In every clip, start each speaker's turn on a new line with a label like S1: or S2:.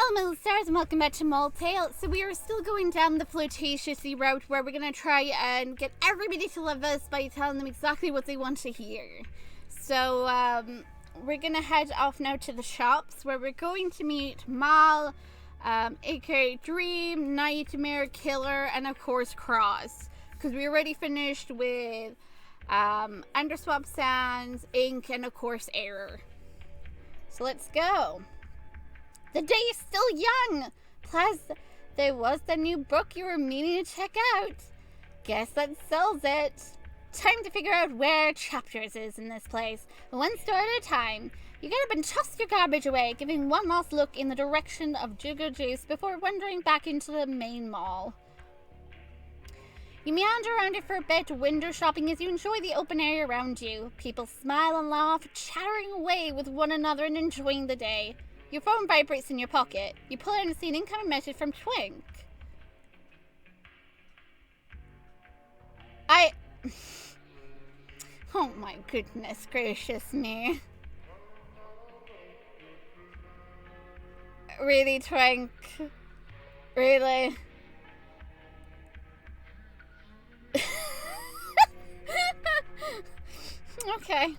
S1: Hello, stars, and welcome back to Malltale. So we are still going down the flirtatiousy route where we're going to try and get everybody to love us by telling them exactly what they want to hear. So, we're going to head off now to the shops where we're going to meet Mal, aka Dream, Nightmare, Killer, and of course Cross. Because we already finished with Underswap Sands, Ink, and of course Error. So let's go. The day is still young. Plus, there was the new book you were meaning to check out. Guess that sells it. Time to figure out where Chapters is in this place. One store at a time. You get up and toss your garbage away, giving one last look in the direction of Jigger Juice before wandering back into the main mall. You meander around it for a bit, window shopping as you enjoy the open area around you. People smile and laugh, chattering away with one another and enjoying the day. Your phone vibrates in your pocket. You pull out and see an incoming message from Twink. Oh my goodness gracious me. Really, Twink? Really? Okay.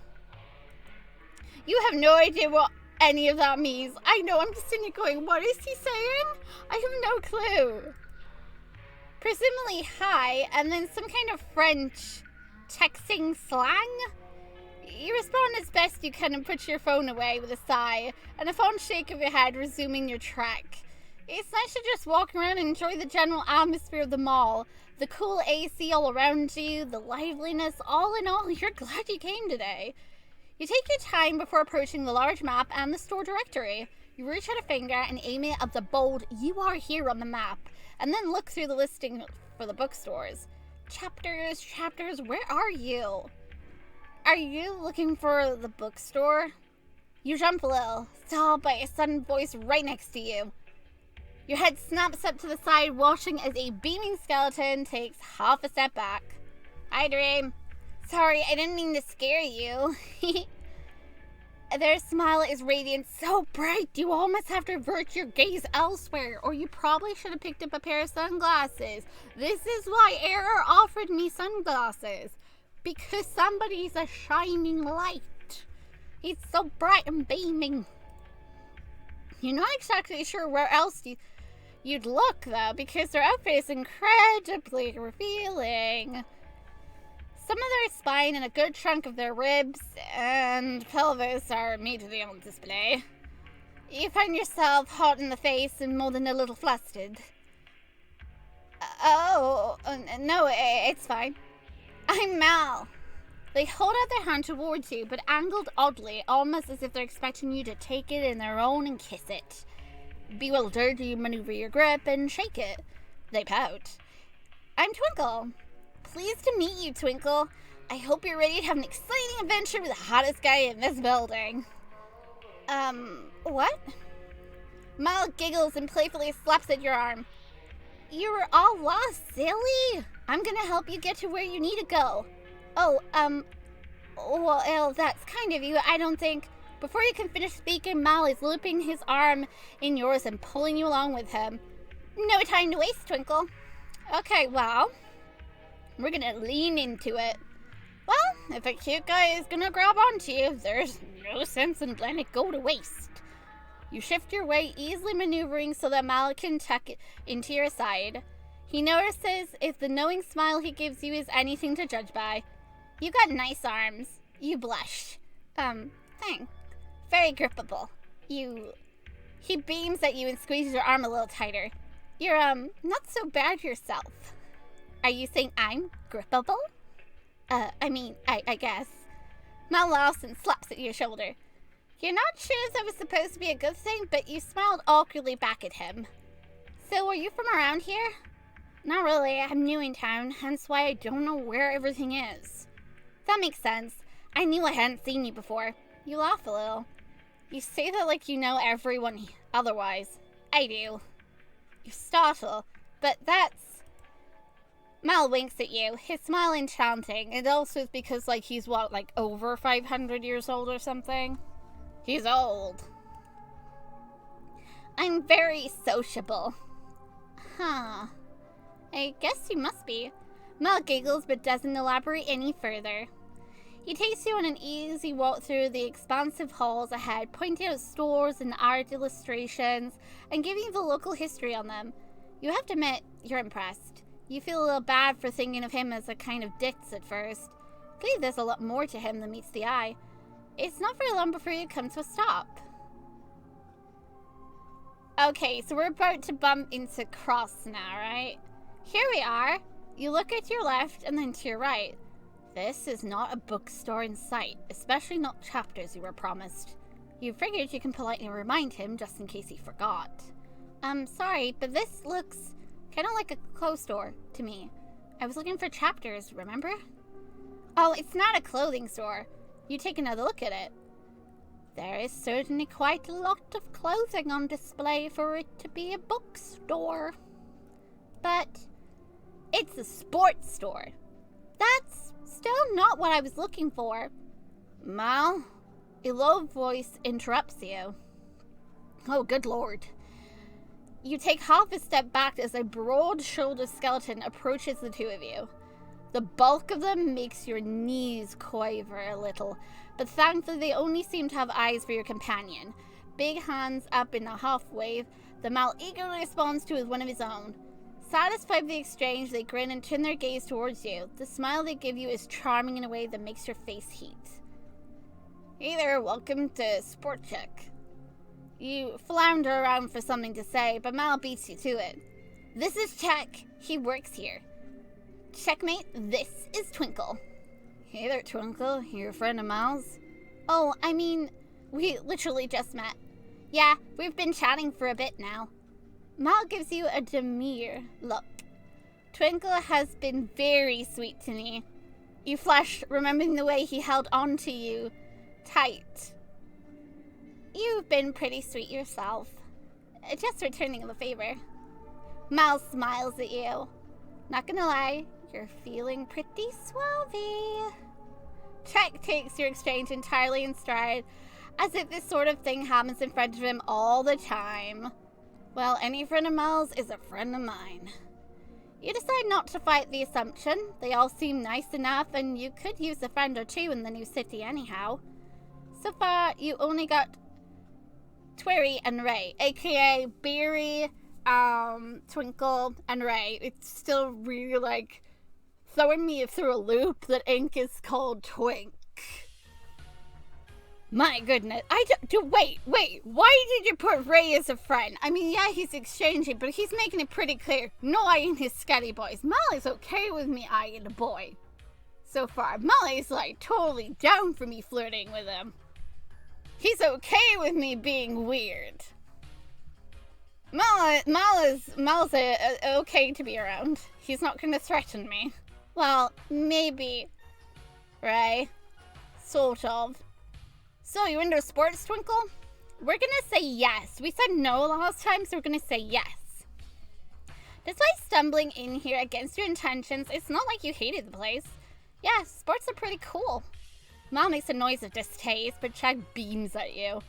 S1: You have no idea what any of that means. I know, I'm just sitting here going, what is he saying? I have no clue. Presumably hi, and then some kind of French texting slang? You respond as best you can and put your phone away with a sigh, and a fond shake of your head, resuming your trek. It's nice to just walk around and enjoy the general atmosphere of the mall. The cool AC all around you, the liveliness, all in all, you're glad you came today. You take your time before approaching the large map and the store directory. You reach out a finger and aim it at the bold "You are here" on the map, and then look through the listing for the bookstores. Chapters, where are you? Are you looking for the bookstore? You jump a little, stalled by a sudden voice right next to you. Your head snaps up to the side, watching as a beaming skeleton takes half a step back. Hi, Dream. Sorry, I didn't mean to scare you. Their smile is radiant, so bright you almost have to avert your gaze elsewhere, or you probably should have picked up a pair of sunglasses. This is why Error offered me sunglasses. Because somebody's a shining light. He's so bright and beaming. You're not exactly sure where else you'd look, though, because their outfit is incredibly revealing. Some of their spine and a good chunk of their ribs and pelvis are immediately on display. You find yourself hot in the face and more than a little flustered. No, it's fine. I'm Mal. They hold out their hand towards you, but angled oddly, almost as if they're expecting you to take it in their own and kiss it. Bewildered, you maneuver your grip and shake it. They pout. I'm Twinkle. Pleased to meet you, Twinkle. I hope you're ready to have an exciting adventure with the hottest guy in this building. What? Mal giggles and playfully slaps at your arm. You were all lost, silly. I'm gonna help you get to where you need to go. Oh, well, that's kind of you, I don't think. Before you can finish speaking, Mal is looping his arm in yours and pulling you along with him. No time to waste, Twinkle. Okay, well, we're gonna lean into it. Well, if a cute guy is gonna grab onto you, there's no sense in letting it go to waste. You shift your weight, easily maneuvering so that Mal can tuck it into your side. He notices if the knowing smile he gives you is anything to judge by. You got nice arms. You blush. Thanks. Very grippable. He beams at you and squeezes your arm a little tighter. You're, not so bad yourself. Are you saying I'm grippable? I guess. Mal laughs and slaps at your shoulder. You're not sure if that was supposed to be a good thing, but you smiled awkwardly back at him. So, are you from around here? Not really. I'm new in town, hence why I don't know where everything is. That makes sense. I knew I hadn't seen you before. You laugh a little. You say that like you know everyone otherwise. I do. You startle, but that's... Mal winks at you, his smile enchanting. It also is because, he's over 500 years old or something? He's old. I'm very sociable. Huh. I guess you must be. Mal giggles but doesn't elaborate any further. He takes you on an easy walk through the expansive halls ahead, pointing out stores and art illustrations, and giving you the local history on them. You have to admit, you're impressed. You feel a little bad for thinking of him as a kind of ditz at first. Clearly there's a lot more to him than meets the eye. It's not very long before you come to a stop. Okay, so we're about to bump into Cross now, right? Here we are. You look at your left and then to your right. This is not a bookstore in sight, especially not chapters you were promised. You figured you can politely remind him just in case he forgot. Sorry, but this looks kind of like a clothes store to me. I was looking for chapters, remember? Oh, it's not a clothing store. You take another look at it. There is certainly quite a lot of clothing on display for it to be a bookstore. But it's a sports store. That's still not what I was looking for. Mal, a low voice interrupts you. Oh, good lord. You take half a step back as a broad-shouldered skeleton approaches the two of you. The bulk of them makes your knees quaver a little, but thankfully they only seem to have eyes for your companion. Big hands up in a half wave, the Mal eagerly responds to with one of his own. Satisfied with the exchange, they grin and turn their gaze towards you. The smile they give you is charming in a way that makes your face heat. Hey there, welcome to Sport Check. You flounder around for something to say, but Mal beats you to it. This is Check. He works here. Checkmate, this is Twinkle. Hey there, Twinkle. You're a friend of Mal's? Oh, I mean, we literally just met. Yeah, we've been chatting for a bit now. Mal gives you a demure look. Twinkle has been very sweet to me. You flush, remembering the way he held on to you tight. You've been pretty sweet yourself. Just returning the favor. Mal smiles at you. Not gonna lie, you're feeling pretty suave. Trek takes your exchange entirely in stride, as if this sort of thing happens in front of him all the time. Well, any friend of Mal's is a friend of mine. You decide not to fight the assumption. They all seem nice enough, and you could use a friend or two in the new city anyhow. So far, you only got Twirry and Ray, aka Barry, Twinkle, and Ray. It's still really, like, throwing me through a loop that ink is called Twink. My goodness. Wait. Why did you put Ray as a friend? I mean, yeah, he's exchanging, but he's making it pretty clear. No eyeing his scatty boys. Molly's okay with me eyeing a boy. So far, Molly's, like, totally down for me flirting with him. He's okay with me being weird. Mal's okay to be around. He's not gonna threaten me. Well, maybe. Ray. Sort of. So, you into sports, Twinkle? We're gonna say yes. We said no last time, so we're gonna say yes. Despite stumbling in here against your intentions, it's not like you hated the place. Yeah, sports are pretty cool. Mal makes a noise of distaste, but Chuck beams at you.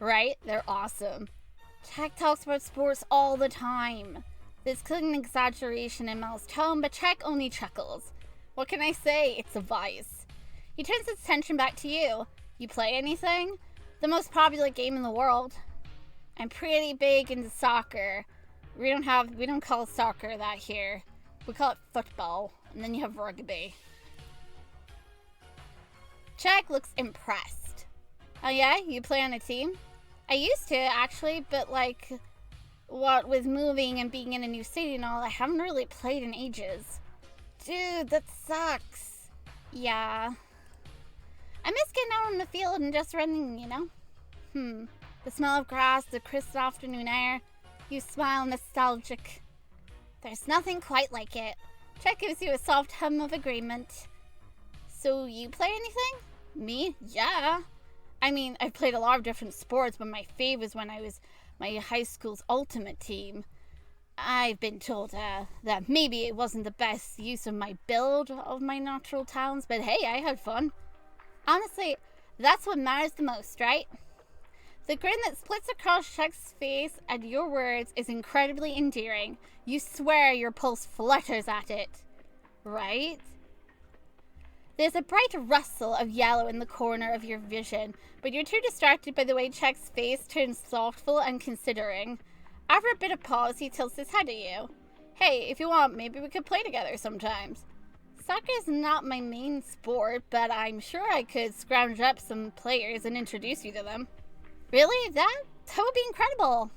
S1: Right? They're awesome. Chuck talks about sports all the time. There's clearly an exaggeration in Mal's tone, but Chuck only chuckles. What can I say? It's a vice. He turns his attention back to you. You play anything? The most popular game in the world. I'm pretty big into soccer. We don't call soccer that here. We call it football. And then you have rugby. Chuck looks impressed. Oh yeah? You play on a team? I used to, actually, but like, what with moving and being in a new city and all, I haven't really played in ages. Dude, that sucks. Yeah. I miss getting out on the field and just running, you know? The smell of grass, the crisp afternoon air. You smile nostalgic. There's nothing quite like it. Chuck gives you a soft hum of agreement. So, you play anything? Me? Yeah. I mean, I've played a lot of different sports, but my fave was when I was my high school's ultimate team. I've been told that maybe it wasn't the best use of my build of my natural talents, but hey, I had fun. Honestly, that's what matters the most, right? The grin that splits across Chuck's face at your words is incredibly endearing. You swear your pulse flutters at it. Right? There's a bright rustle of yellow in the corner of your vision, but you're too distracted by the way Chuck's face turns thoughtful and considering. After a bit of pause, he tilts his head at you. Hey, if you want, maybe we could play together sometimes. Soccer is not my main sport, but I'm sure I could scrounge up some players and introduce you to them. Really? That would be incredible.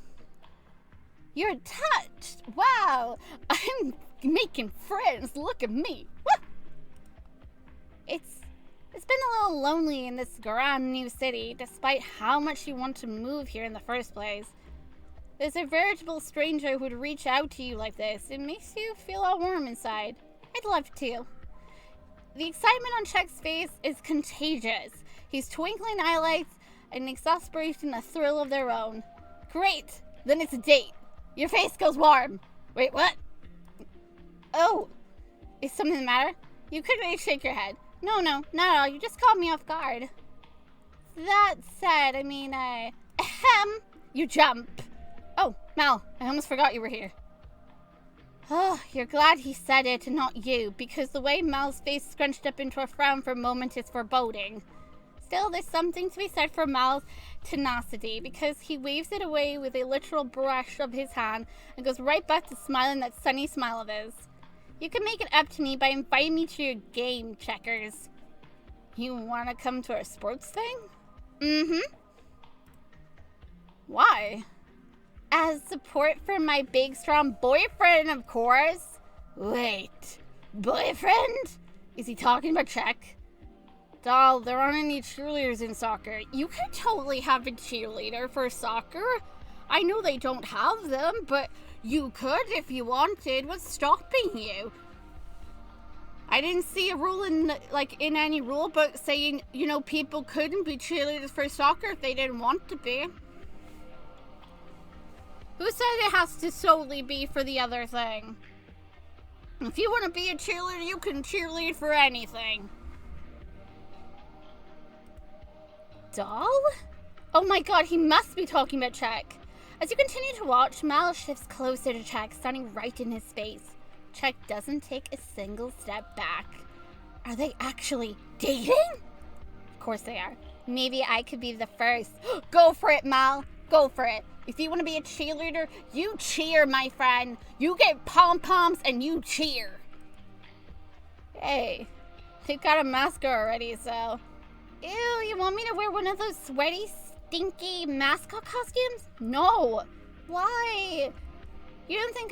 S1: You're touched. Wow. I'm making friends. Look at me. Woo! It's been a little lonely in this grand new city, despite how much you want to move here in the first place. There's a veritable stranger who would reach out to you like this. It makes you feel all warm inside. I'd love to. The excitement on Chuck's face is contagious. He's twinkling eyelids, an exasperation, a thrill of their own. Great! Then it's a date. Your face goes warm. Wait, what? Oh, is something the matter? You quickly shake your head. No, not at all. You just caught me off guard. That said, ahem, you jump. Oh, Mal, I almost forgot you were here. Oh, you're glad he said it and not you, because the way Mal's face scrunched up into a frown for a moment is foreboding. Still, there's something to be said for Mal's tenacity, because he waves it away with a literal brush of his hand and goes right back to smiling that sunny smile of his. You can make it up to me by inviting me to your game, Checkers. You want to come to our sports thing? Mm-hmm. Why? As support for my big, strong boyfriend, of course. Wait, boyfriend? Is he talking about Czech? Doll, there aren't any cheerleaders in soccer. You could totally have a cheerleader for soccer. I know they don't have them, but you could if you wanted. What's stopping you? I didn't see a rule in any rule book saying, people couldn't be cheerleaders for soccer if they didn't want to be. Who said it has to solely be for the other thing? If you want to be a cheerleader, you can cheerlead for anything. Doll? Oh my god, he must be talking about Czech. As you continue to watch, Mal shifts closer to Czech, standing right in his face. Czech doesn't take a single step back. Are they actually dating? Of course they are. Maybe I could be the first. Go for it, Mal. Go for it. If you want to be a cheerleader, you cheer, my friend. You get pom-poms and you cheer. Hey, you got a mascot already, so... Ew, you want me to wear one of those sweaty, stinky mascot costumes? No. Why? You don't think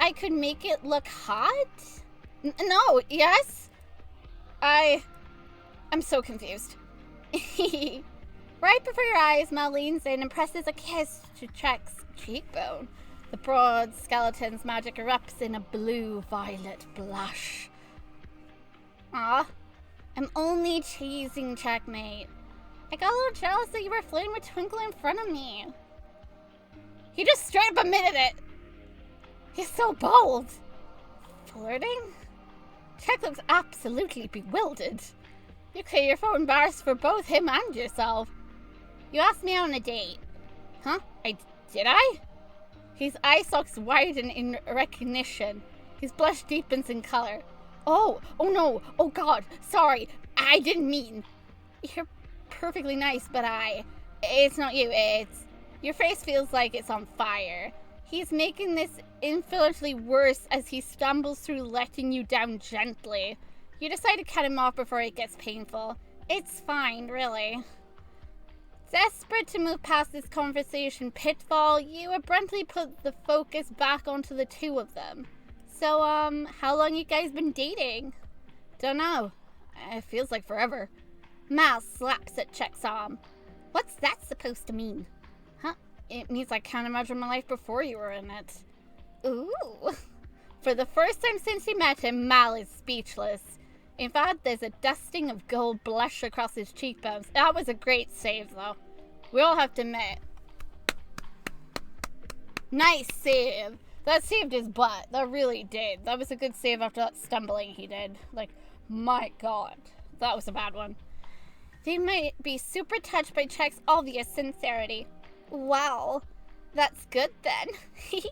S1: I could make it look hot? No, yes? I'm so confused. Right before your eyes, Mal leans in and presses a kiss to Czech's cheekbone. The broad skeleton's magic erupts in a blue-violet blush. Aw, I'm only teasing, Checkmate. I got a little jealous that you were flirting with Twinkle in front of me. He just straight up admitted it. He's so bold. Flirting? Czech looks absolutely bewildered. You clear your phone embarrassed for both him and yourself. You asked me out on a date. Huh? Did I? His eye sockets widen in recognition. His blush deepens in color. Oh no, oh god, sorry, I didn't mean. You're perfectly nice, but it's not you, your face feels like it's on fire. He's making this infinitely worse as he stumbles through letting you down gently. You decide to cut him off before it gets painful. It's fine, really. Desperate to move past this conversation pitfall, you abruptly put the focus back onto the two of them. So, how long you guys been dating? Don't know. It feels like forever. Mal slaps at Czech's arm. What's that supposed to mean? Huh? It means I can't imagine my life before you were in it. Ooh. For the first time since you met him, Mal is speechless. In fact, there's a dusting of gold blush across his cheekbones. That was a great save, though. We all have to admit. Nice save. That saved his butt. That really did. That was a good save after that stumbling he did. Like, my god. That was a bad one. They might be super touched by Chuck's obvious sincerity. Wow, that's good then.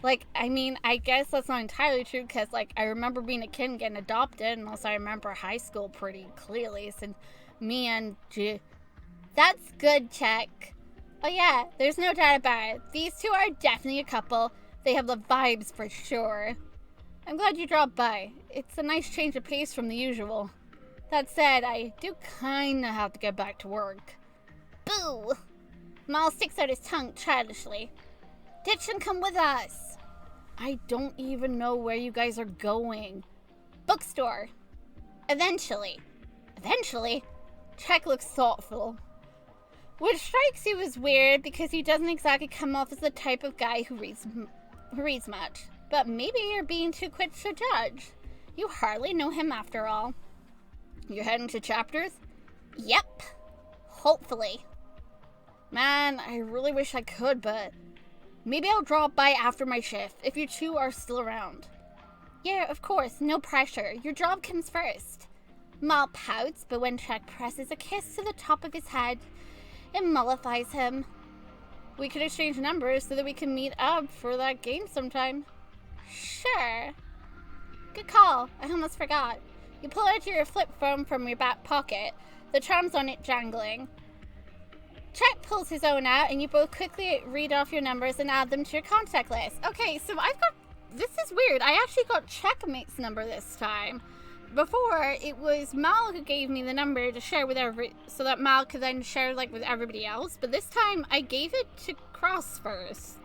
S1: Like, I mean, I guess that's not entirely true because, like, I remember being a kid and getting adopted, and also I remember high school pretty clearly since me and That's good, Chuck. Oh yeah, there's no doubt about it. These two are definitely a couple. They have the vibes for sure. I'm glad you dropped by. It's a nice change of pace from the usual. That said, I do kinda have to get back to work. Boo! Mal sticks out his tongue childishly. Ditch and come with us. I don't even know where you guys are going. Bookstore. Eventually. Eventually? Chuck looks thoughtful. Which strikes you as weird because he doesn't exactly come off as the type of guy who reads much. But maybe you're being too quick to judge. You hardly know him after all. You're heading to chapters? Yep. Hopefully. Man, I really wish I could, but maybe I'll drop by after my shift if you two are still around. Yeah, of course, no pressure. Your job comes first. Mal pouts, but when Chuck presses a kiss to the top of his head, it mollifies him. We could exchange numbers so that we can meet up for that game sometime. Sure. Good call. I almost forgot. You pull out your flip phone from your back pocket, the charms on it jangling. Chuck pulls his own out, and you both quickly read off your numbers and add them to your contact list. Okay, so this is weird. I actually got Checkmate's number this time. Before, it was Mal who gave me the number to share with so that Mal could then share, like, with everybody else. But this time, I gave it to Cross first.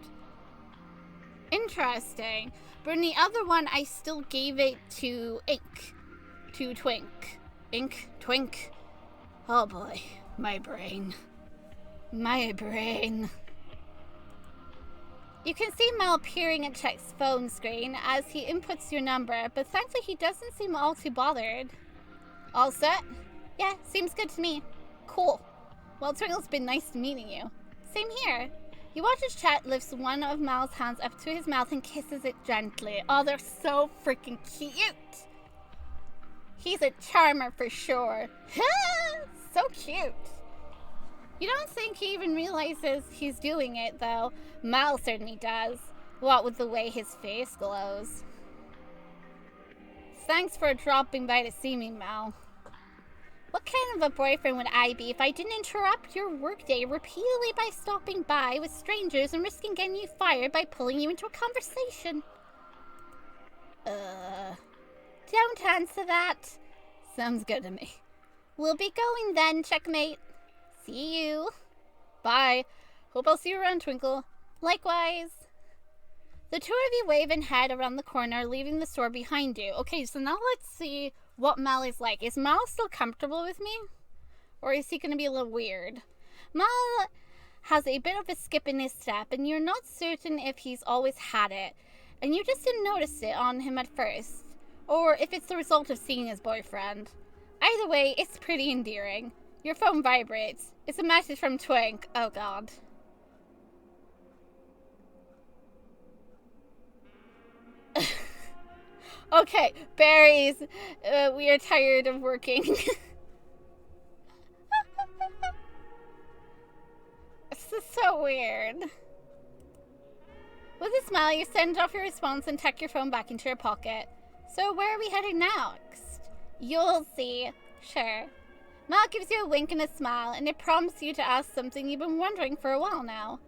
S1: Interesting. But in the other one, I still gave it to Ink. To Twink. Ink, Twink. Oh boy, my brain. My brain. You can see Mal peering at Chuck's phone screen as he inputs your number, but thankfully he doesn't seem all too bothered. All set? Yeah, seems good to me. Cool. Well, Twinkle's been nice meeting you. Same here. You watch as Chuck lifts one of Mal's hands up to his mouth and kisses it gently. Oh, they're so freaking cute. He's a charmer for sure. So cute. You don't think he even realizes he's doing it, though. Mal certainly does. What with the way his face glows. Thanks for dropping by to see me, Mal. What kind of a boyfriend would I be if I didn't interrupt your workday repeatedly by stopping by with strangers and risking getting you fired by pulling you into a conversation? Don't answer that. Sounds good to me. We'll be going then, Checkmate. See you. Bye. Hope I'll see you around, Twinkle. Likewise. The two of you wave and head around the corner, leaving the store behind you. Okay, so now let's see what Mal is like. Is Mal still comfortable with me? Or is he going to be a little weird? Mal has a bit of a skip in his step, and you're not certain if he's always had it. And you just didn't notice it on him at first. Or if it's the result of seeing his boyfriend. Either way, it's pretty endearing. Your phone vibrates. It's a message from Twink. Oh, God. Okay, berries. We are tired of working. This is so weird. With a smile, you send off your response and tuck your phone back into your pocket. So where are we heading next? You'll see. Sure. Mal gives you a wink and a smile, and it prompts you to ask something you've been wondering for a while now.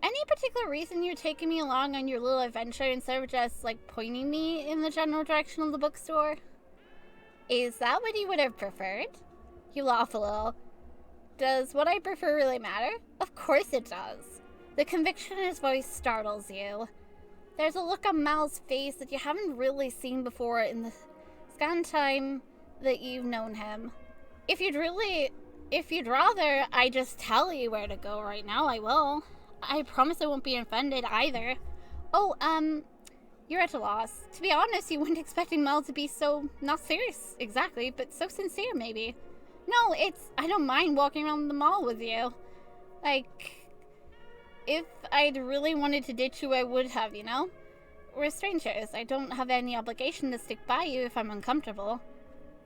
S1: Any particular reason you're taking me along on your little adventure instead of just, like, pointing me in the general direction of the bookstore? Is that what you would have preferred? You laugh a little. Does what I prefer really matter? Of course it does. The conviction in his voice startles you. There's a look on Mal's face that you haven't really seen before in the scant time that you've known him. If you'd rather I just tell you where to go right now, I will. I promise I won't be offended either. Oh, you're at a loss. To be honest, you weren't expecting Mal to be so, not serious exactly, but so sincere maybe. No, I don't mind walking around the mall with you. Like, if I'd really wanted to ditch you, I would have, you know? We're strangers. I don't have any obligation to stick by you if I'm uncomfortable.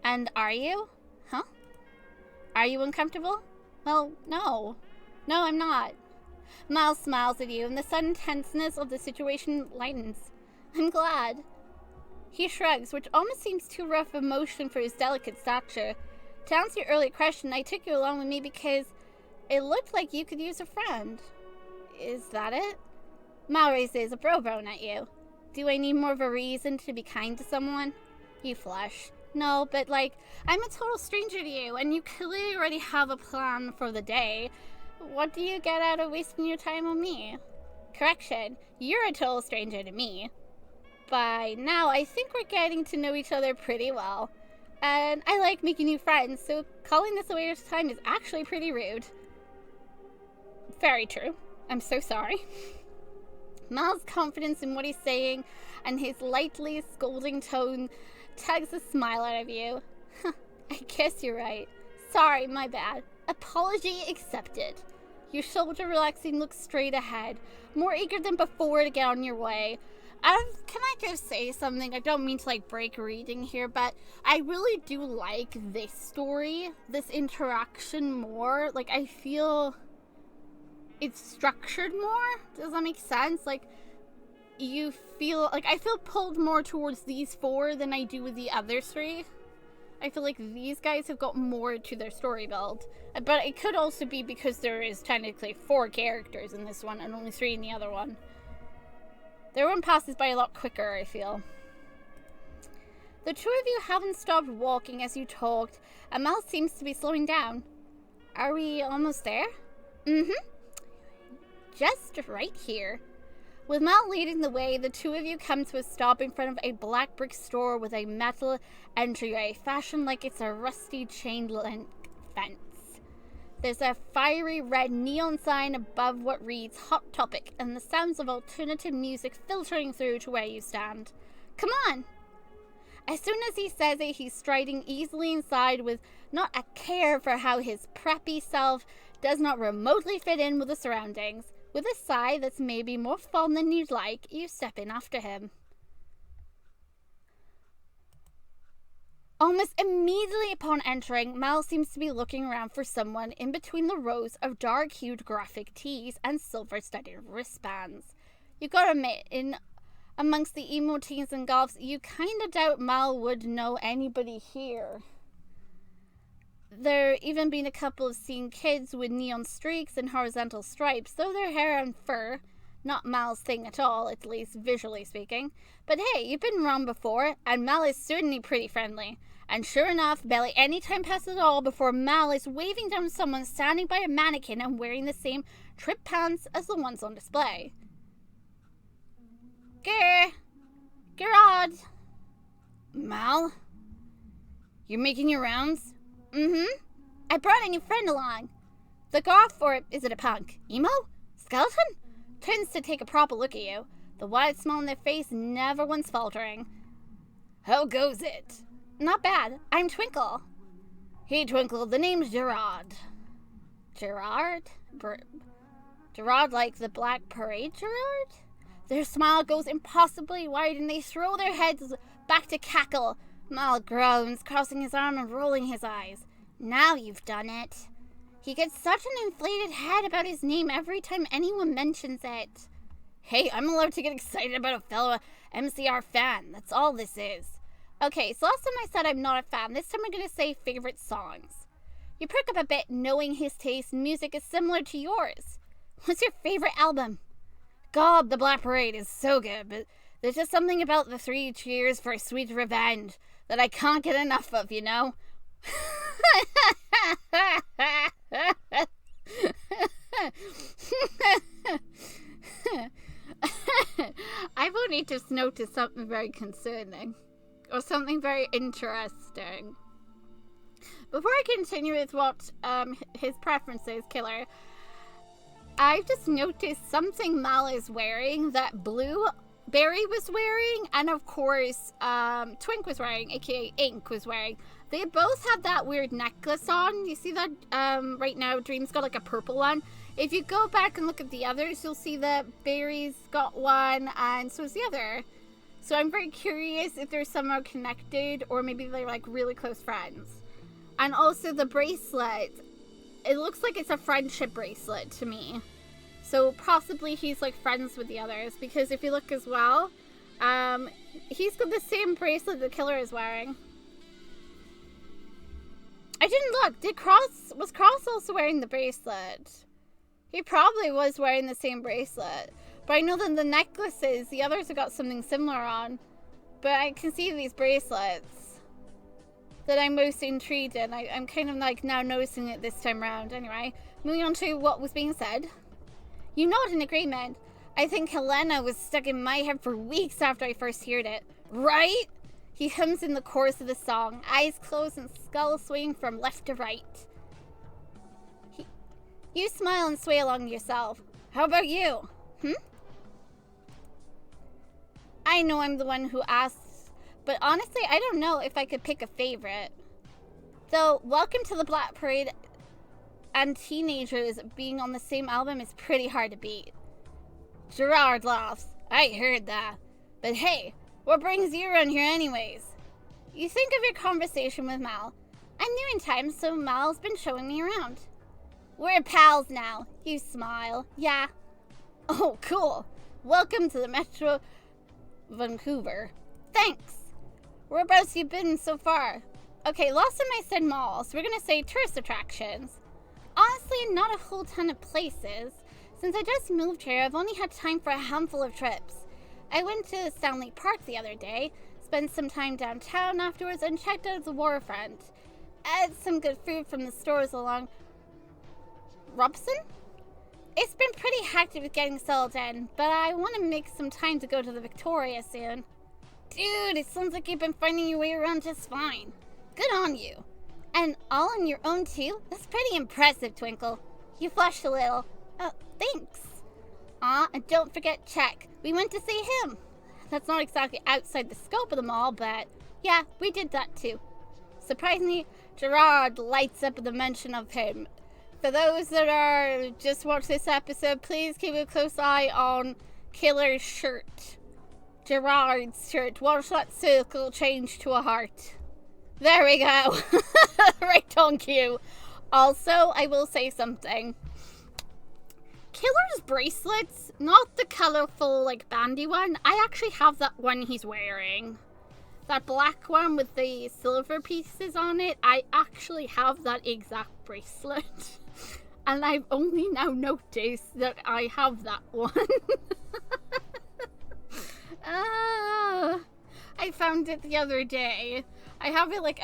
S1: And are you? Huh? Are you uncomfortable? Well, no. No, I'm not. Mal smiles at you, and the sudden tenseness of the situation lightens. I'm glad. He shrugs, which almost seems too rough a motion for his delicate stature. To answer your earlier question, I took you along with me because it looked like you could use a friend. Is that it? Mal raises a brow-bone at you. Do I need more of a reason to be kind to someone? You flush. No, but I'm a total stranger to you, and you clearly already have a plan for the day. What do you get out of wasting your time on me? Correction, you're a total stranger to me. By now, I think we're getting to know each other pretty well. And I like making new friends, so calling this a waste of time is actually pretty rude. Very true. I'm so sorry. Mal's confidence in what he's saying and his lightly scolding tone tugs a smile out of you. I guess you're right. Sorry, my bad. Apology accepted. Your shoulder relaxing looks straight ahead, more eager than before to get on your way. Can I just say something? I don't mean to break reading here, but I really do like this story, this interaction more. I feel it's structured more. Does that make sense? You feel I feel pulled more towards these four than I do with the other three. I feel like these guys have got more to their story build. But it could also be because there is technically 4 characters in this one and only 3 in the other one. Their one passes by a lot quicker, I feel. The two of you haven't stopped walking as you talked, and Mal seems to be slowing down. Are we almost there? Mm-hmm. Just right here. With Mal leading the way, the two of you come to a stop in front of a black brick store with a metal entryway fashioned like it's a rusty chain-link fence. There's a fiery red neon sign above what reads Hot Topic and the sounds of alternative music filtering through to where you stand. Come on! As soon as he says it, he's striding easily inside with not a care for how his preppy self does not remotely fit in with the surroundings. With a sigh that's maybe more fun than you'd like, you step in after him. Almost immediately upon entering, Mal seems to be looking around for someone in between the rows of dark-hued graphic tees and silver-studded wristbands. You gotta admit, in amongst the emo teens and goths, you kinda doubt Mal would know anybody here. There even been a couple of seen kids with neon streaks and horizontal stripes, though their hair and fur, not Mal's thing at all, at least visually speaking. But hey, you've been wrong before, and Mal is certainly pretty friendly. And sure enough, barely any time passes at all before Mal is waving down someone standing by a mannequin and wearing the same trip pants as the ones on display. Gerard! Mal? You're making your rounds? Mm-hmm. I brought a new friend along. The goth, or is it a punk? Emo? Skeleton? Turns to take a proper look at you, the wide smile on their face never once faltering. How goes it? Not bad. I'm Twinkle. Hey, Twinkle, the name's Gerard. Gerard? Gerard like the Black Parade Gerard? Their smile goes impossibly wide and they throw their heads back to cackle. Mal groans, crossing his arm and rolling his eyes. Now you've done it. He gets such an inflated head about his name every time anyone mentions it. Hey, I'm allowed to get excited about a fellow MCR fan. That's all this is. Okay, so last time I said I'm not a fan. This time I'm going to say favorite songs. You perk up a bit knowing his taste in music is similar to yours. What's your favorite album? God, the Black Parade is so good, but there's just something about the 3 cheers for sweet revenge that I can't get enough of, you know? I've only just noticed something very concerning, or something very interesting. Before I continue with what his preferences, Killer, I've just noticed something Mal is wearing that Blueberry was wearing, and of course Twink was wearing, aka Ink was wearing. They both have that weird necklace on. You see that right now Dream's got like a purple one. If you go back and look at the others, you'll see that Barry's got one and so is the other. So I'm very curious if they're somehow connected or maybe they're like really close friends. And also the bracelet. It looks like it's a friendship bracelet to me. So possibly he's like friends with the others. Because if you look as well, he's got the same bracelet the killer is wearing. I didn't look. Was Cross also wearing the bracelet? He probably was wearing the same bracelet. But I know that the necklaces, the others have got something similar on. But I can see these bracelets that I'm most intrigued in. I'm kind of like now noticing it this time around. Anyway, moving on to what was being said. You nod in agreement. I think Helena was stuck in my head for weeks after I first heard it. Right? He hums in the chorus of the song, eyes closed and skull swaying from left to right. You smile and sway along yourself. How about you? I know I'm the one who asks, but honestly, I don't know if I could pick a favorite. Though, Welcome to the Black Parade and Teenagers being on the same album is pretty hard to beat. Gerard laughs. I heard that. But hey, what brings you around here anyways? You think of your conversation with Mal. I'm new in time, so Mal's been showing me around. We're pals now. You smile. Yeah. Oh, cool. Welcome to the Metro Vancouver. Thanks. Whereabouts you been so far? Okay, last time I said mall, so we're gonna say tourist attractions. Honestly, not a whole ton of places. Since I just moved here, I've only had time for a handful of trips. I went to Stanley Park the other day, spent some time downtown afterwards, and checked out the waterfront. Ate some good food from the stores along Robson? It's been pretty hectic with getting settled in, but I want to make some time to go to the Victoria soon. Dude, it sounds like you've been finding your way around just fine. Good on you. And all on your own too? That's pretty impressive, Twinkle. You flushed a little. Thanks. Aw, and don't forget Czech. We went to see him. That's not exactly outside the scope of the mall, but yeah, we did that too. Surprisingly, Gerard lights up at the mention of him. For those that are just watch this episode, please keep a close eye on Killer's shirt. Gerard's shirt. Watch that circle change to a heart. There we go. Right on cue. Also, I will say something. Killer's bracelets, not the colorful, like, bandy one. I actually have that one he's wearing. That black one with the silver pieces on it. I actually have that exact bracelet. And I've only now noticed that I have that one. I found it the other day. I have it, like,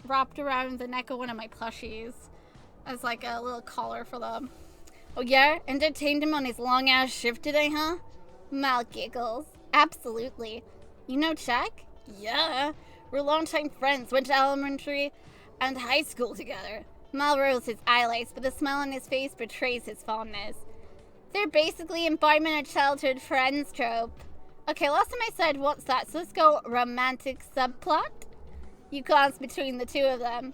S1: wrapped around the neck of one of my plushies. As, like, a little collar for them. Oh, yeah? Entertained him on his long-ass shift today, huh? Mal giggles. Absolutely. You know Chuck? Yeah. We're longtime friends. Went to elementary and high school together. Mal rolls his eyelids, but the smile on his face betrays his fondness. They're basically embodiment of childhood friends trope. Okay, last time I said, what's that? So let's go romantic subplot. You glance between the two of them.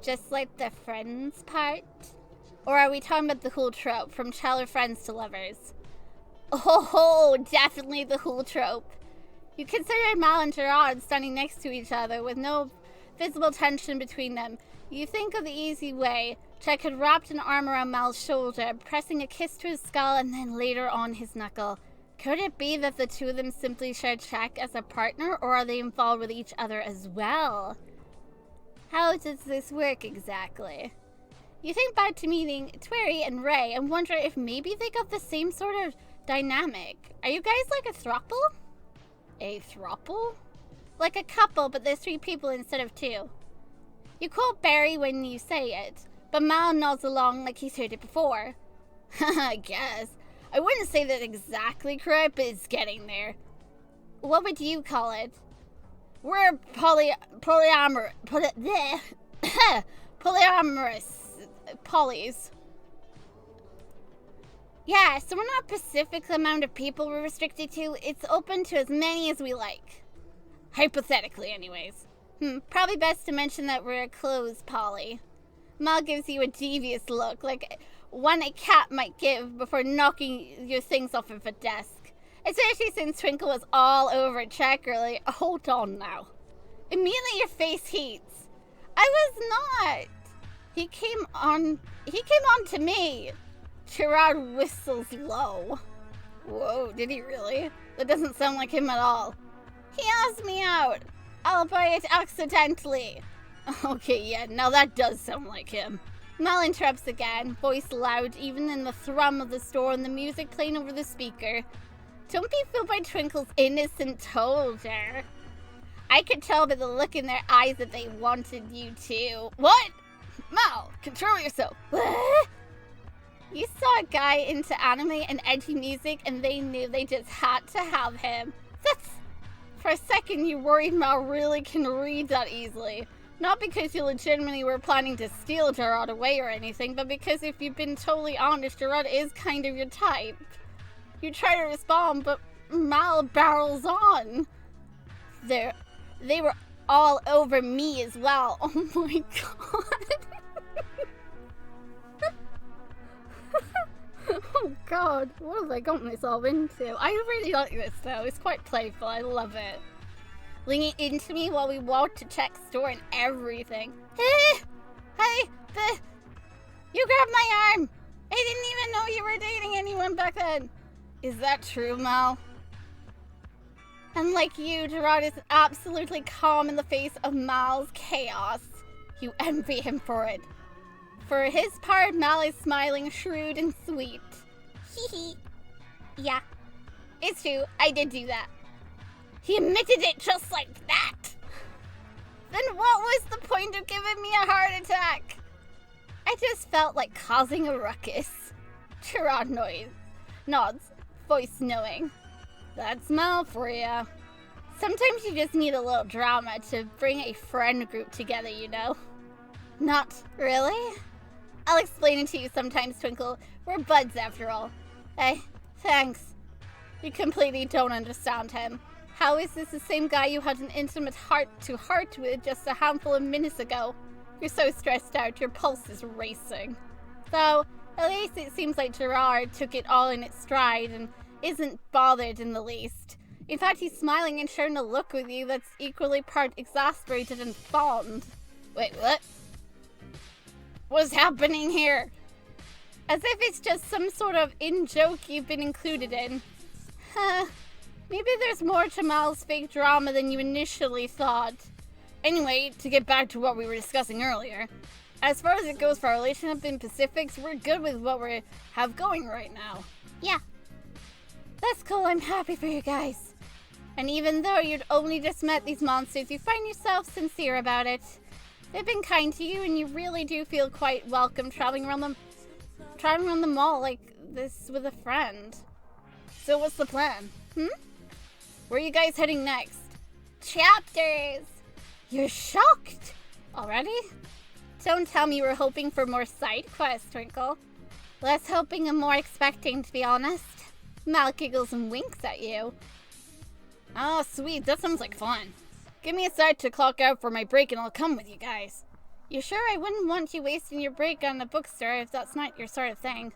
S1: Just like the friends part? Or are we talking about the whole trope, from childhood friends to lovers? Oh, definitely the whole trope. You consider Mal and Gerard standing next to each other with no visible tension between them. You think of the easy way. Chuck had wrapped an arm around Mal's shoulder, pressing a kiss to his skull and then later on his knuckle. Could it be that the two of them simply share Chuck as a partner, or are they involved with each other as well? How does this work exactly? You think back to meeting Tweri and Ray and wonder if maybe they got the same sort of dynamic. Are you guys like a throuple? A throuple? Like a couple, but there's 3 people instead of 2. You quote Barry when you say it, but Mal nods along like he's heard it before. I guess. I wouldn't say that exactly correct, but it's getting there. What would you call it? We're polyamorous. Polyamorous. Polys. Yeah, so we're not a specific amount of people we're restricted to. It's open to as many as we like. Hypothetically, anyways. Probably best to mention that we're a closed poly. Mal gives you a devious look, like one a cat might give before knocking your things off of a desk. Especially since Twinkle was all over Chuck earlier. Hold on now. Immediately your face heats. I was not. He came on to me. Gerard whistles low. Whoa, did he really? That doesn't sound like him at all. He asked me out, albeit accidentally. Okay, yeah, now that does sound like him. Mal interrupts again, voice loud even in the thrum of the store and the music playing over the speaker. Don't be fooled by Twinkle's innocent told-er. I could tell by the look in their eyes that they wanted you to. What? Mal, control yourself. What? You saw a guy into anime and edgy music and they knew they just had to have him. For a second you worried Mal really can read that easily. Not because you legitimately were planning to steal Gerard away or anything, but because if you've been totally honest, Gerard is kind of your type. You try to respond, but Mal barrels on. They were all over me as well. Oh my god. Oh god, what have I gotten myself into? I really like this though, it's quite playful, I love it. Leaning into me while we walked to check store and everything. Hey, you grabbed my arm. I didn't even know you were dating anyone back then. Is that true, Mal? And like you, Gerard is absolutely calm in the face of Mal's chaos. You envy him for it. For his part, Mal is smiling, shrewd and sweet. Hee. Yeah, it's true, I did do that. He admitted it just like that. Then what was the point of giving me a heart attack? I just felt like causing a ruckus. Gerard nods, voice knowing. That's Mal for ya. Sometimes you just need a little drama to bring a friend group together, you know? Not really? I'll explain it to you sometimes, Twinkle. We're buds after all. Hey, thanks. You completely don't understand him. How is this the same guy you had an intimate heart-to-heart with just a handful of minutes ago? You're so stressed out, your pulse is racing. Though, at least it seems like Gerard took it all in its stride and isn't bothered in the least. In fact, he's smiling and sharing a look with you that's equally part exasperated and fond. Wait, what? What's happening here? As if it's just some sort of in-joke you've been included in. Maybe there's more to Mal's fake drama than you initially thought. Anyway, to get back to what we were discussing earlier, as far as it goes for our relationship in Pacifics, we're good with what we have going right now. Yeah. That's cool, I'm happy for you guys. And even though you'd only just met these monsters, you find yourself sincere about it. They've been kind to you, and you really do feel quite welcome traveling around the mall like this with a friend. So what's the plan? Where are you guys heading next? Chapters! You're shocked? Already? Don't tell me you were hoping for more side quests, Twinkle. Less hoping and more expecting, to be honest. Mal giggles and winks at you. Oh, sweet. That sounds like fun. Give me a sec to clock out for my break and I'll come with you guys. You sure I wouldn't want you wasting your break on the bookstore if that's not your sort of thing?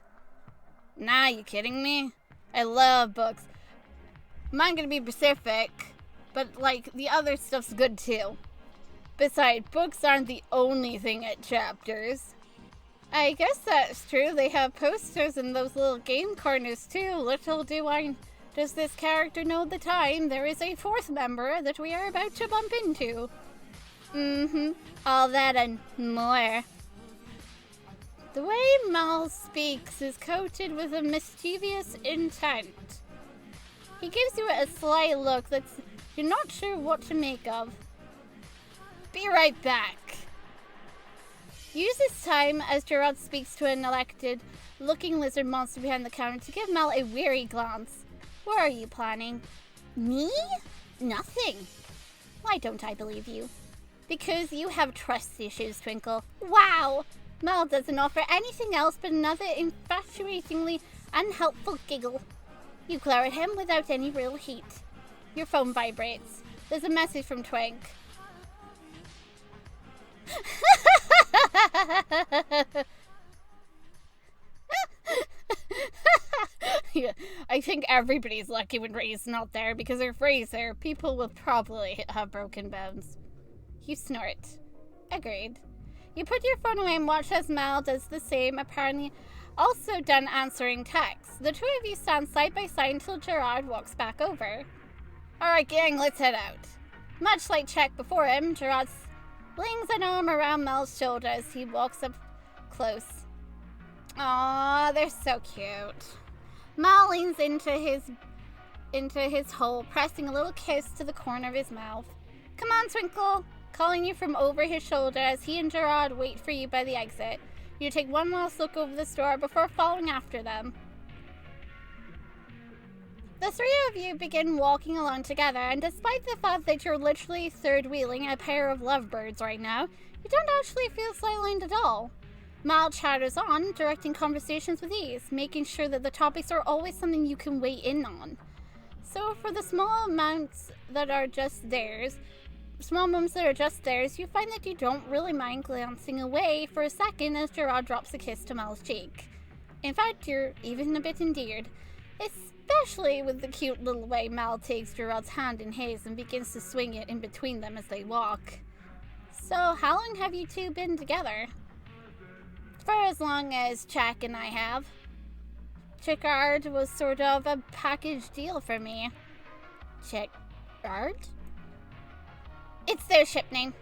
S1: Nah, you kidding me? I love books. I'm not gonna be specific, but like the other stuff's good too. Besides, books aren't the only thing at Chapters. I guess that's true. They have posters and those little game corners too. Little does this character know the time there is a fourth member that we are about to bump into. All that and more. The way Mal speaks is coated with a mischievous intent. He gives you a sly look that's you're not sure what to make of. Be right back. Use this time as Gerard speaks to an elected-looking lizard monster behind the counter to give Mal a weary glance. What are you planning? Me? Nothing. Why don't I believe you? Because you have trust issues, Twinkle. Wow! Mal doesn't offer anything else but another infatuatingly unhelpful giggle. You glare at him without any real heat. Your phone vibrates. There's a message from Twink. Yeah, I think everybody's lucky when Ray's not there, because if Ray's there, people will probably have broken bones. You snort. Agreed. You put your phone away and watch as Mal does the same, apparently also done answering texts. The two of you stand side by side until Gerard walks back over. Alright gang, let's head out. Much like Czech before him, Gerard flings an arm around Mel's shoulder as he walks up close. Aww, they're so cute. Mal leans into his hole, pressing a little kiss to the corner of his mouth. Come on, Twinkle, calling you from over his shoulder as he and Gerard wait for you by the exit. You take one last look over the store before following after them. The three of you begin walking along together, and despite the fact that you're literally third-wheeling a pair of lovebirds right now, you don't actually feel sidelined at all. Mal chatters on, directing conversations with ease, making sure that the topics are always something you can weigh in on. So for the small moments that are just theirs, you find that you don't really mind glancing away for a second as Gerard drops a kiss to Mal's cheek. In fact, you're even a bit endeared, especially with the cute little way Mal takes Gerard's hand in his and begins to swing it in between them as they walk. So, how long have you two been together? For as long as Jack and I have. Chickard was sort of a package deal for me. Chickard? It's their ship name.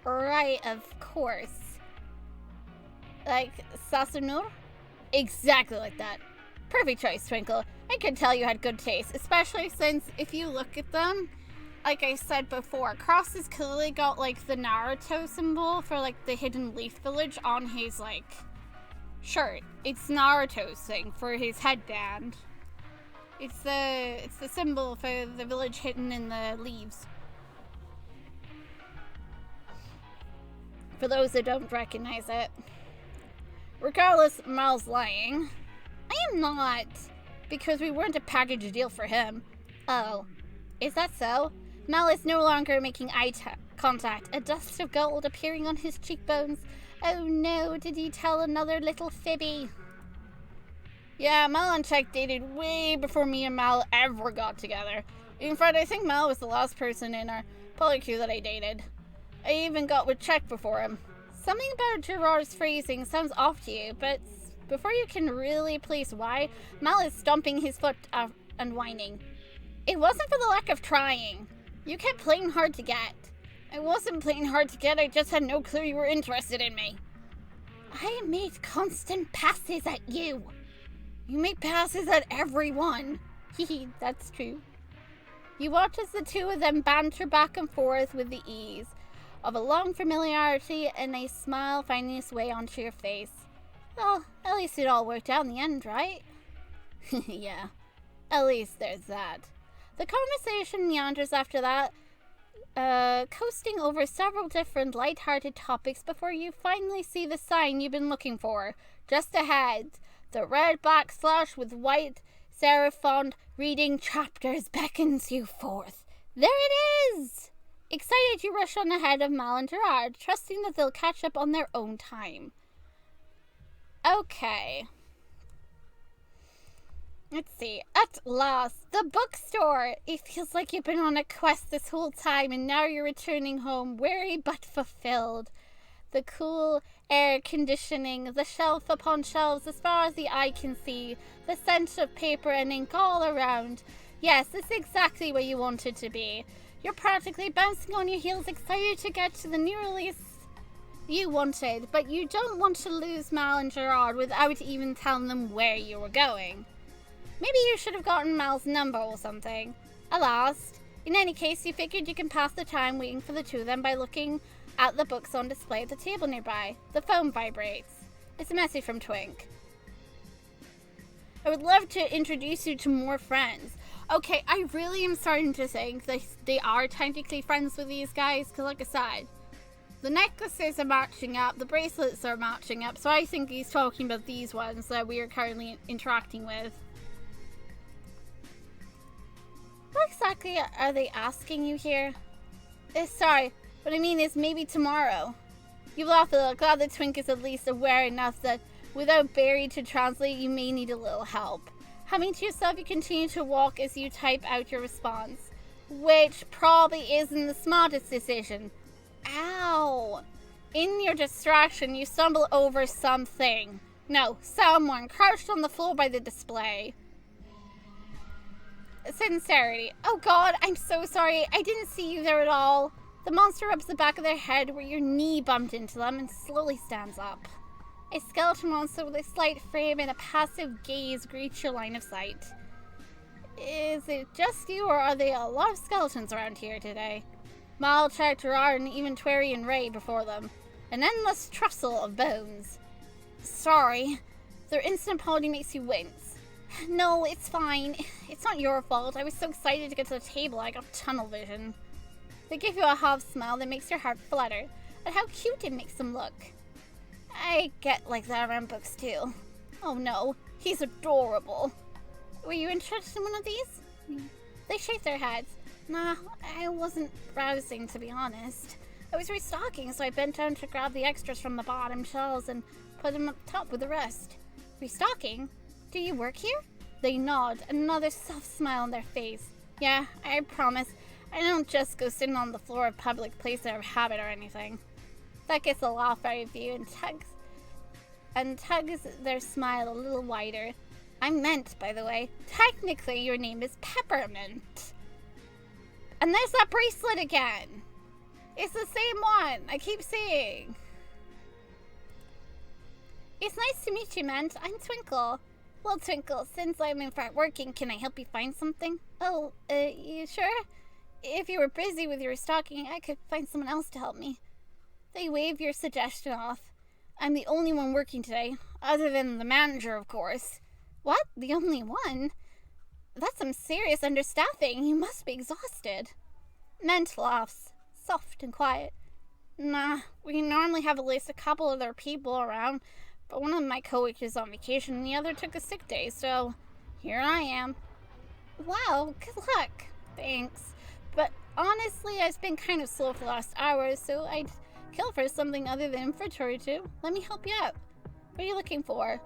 S1: Right, of course. Like Sassunur? Exactly like that. Perfect choice, Twinkle. I could tell you had good taste, especially since if you look at them, like I said before, Cross has clearly got like the Naruto symbol for like the Hidden Leaf Village on his like shirt. It's Naruto's thing for his headband. It's the symbol for the village hidden in the leaves. For those that don't recognize it. Regardless, Mal's lying. I am not, because we weren't a package deal for him. Oh, is that so? Mal is no longer making eye contact, a dust of gold appearing on his cheekbones. Oh no, did he tell another little fibby? Yeah, Mal and Czech dated way before me and Mal ever got together. In fact, I think Mal was the last person in our polycule that I dated. I even got with Czech before him. Something about Gerard's phrasing sounds off to you, but before you can really place why, Mal is stomping his foot and whining. It wasn't for the lack of trying. You kept playing hard to get. I wasn't playing hard to get, I just had no clue you were interested in me. I made constant passes at you. You make passes at everyone. Hehe, that's true. You watch as the two of them banter back and forth with the ease of a long familiarity and a smile finding its way onto your face. Well, at least it all worked out in the end, right? Yeah, at least there's that. The conversation meanders after that, coasting over several different light-hearted topics before you finally see the sign you've been looking for. Just ahead, the red backslash with white serif font reading chapters beckons you forth. There it is! Excited, you rush on ahead of Mal and Gerard, trusting that they'll catch up on their own time. Okay. Let's see. At last, the bookstore! It feels like you've been on a quest this whole time, and now you're returning home, weary but fulfilled. The cool air conditioning, the shelf upon shelves as far as the eye can see, the scent of paper and ink all around. Yes, this is exactly where you wanted to be. You're practically bouncing on your heels, excited to get to the new release you wanted, but you don't want to lose Mal and Gerard without even telling them where you were going. Maybe you should have gotten Mal's number or something. Alas, in any case, you figured you can pass the time waiting for the two of them by looking at the books on display at the table nearby. The phone vibrates. It's a message from Twink. I would love to introduce you to more friends. Okay, I really am starting to think that they are technically friends with these guys, because like I said, the necklaces are matching up, the bracelets are matching up, so I think he's talking about these ones that we are currently interacting with. What exactly are they asking you here? Sorry, what I mean is maybe tomorrow. You laugh a little, glad that Twink is at least aware enough that without Barry to translate, you may need a little help. Humming to yourself, you continue to walk as you type out your response, which probably isn't the smartest decision. Ow! In your distraction, you stumble over something. No, someone crouched on the floor by the display. Sincerity. Oh God, I'm so sorry. I didn't see you there at all. The monster rubs the back of their head where your knee bumped into them and slowly stands up. A skeleton monster with a slight frame and a passive gaze greets your line of sight. Is it just you, or are there a lot of skeletons around here today? Mal checked Gerard and even Twerry and Ray before them. An endless trestle of bones. Sorry. Their instant apology makes you wince. No, it's fine. It's not your fault. I was so excited to get to the table, I got tunnel vision. They give you a half smile that makes your heart flutter at how cute it makes them look. I get like that around books too. Oh no, he's adorable. Were you interested in one of these? They shake their heads. Nah, I wasn't browsing, to be honest. I was restocking, so I bent down to grab the extras from the bottom shelves and put them up top with the rest. Restocking? Do you work here? They nod, another soft smile on their face. Yeah, I promise. I don't just go sitting on the floor of public place out of habit or anything. That gets a laugh out of you and tugs their smile a little wider. I'm Mint, by the way. Technically, your name is Peppermint. And there's that bracelet again. It's the same one. I keep seeing. It's nice to meet you, Mint. I'm Twinkle. Well, Twinkle, since I'm in fact working, can I help you find something? Oh, you sure? If you were busy with your stocking, I could find someone else to help me. They wave your suggestion off. I'm the only one working today, other than the manager, of course. What? The only one? That's some serious understaffing. You must be exhausted. Mint laughs, soft and quiet. Nah, we normally have at least a couple other people around, but one of my coworkers is on vacation and the other took a sick day, so here I am. Wow, good luck. Thanks. But honestly, I've been kind of slow for the last hour, so I'd kill for something other than inventory too. Let me help you out. What are you looking for?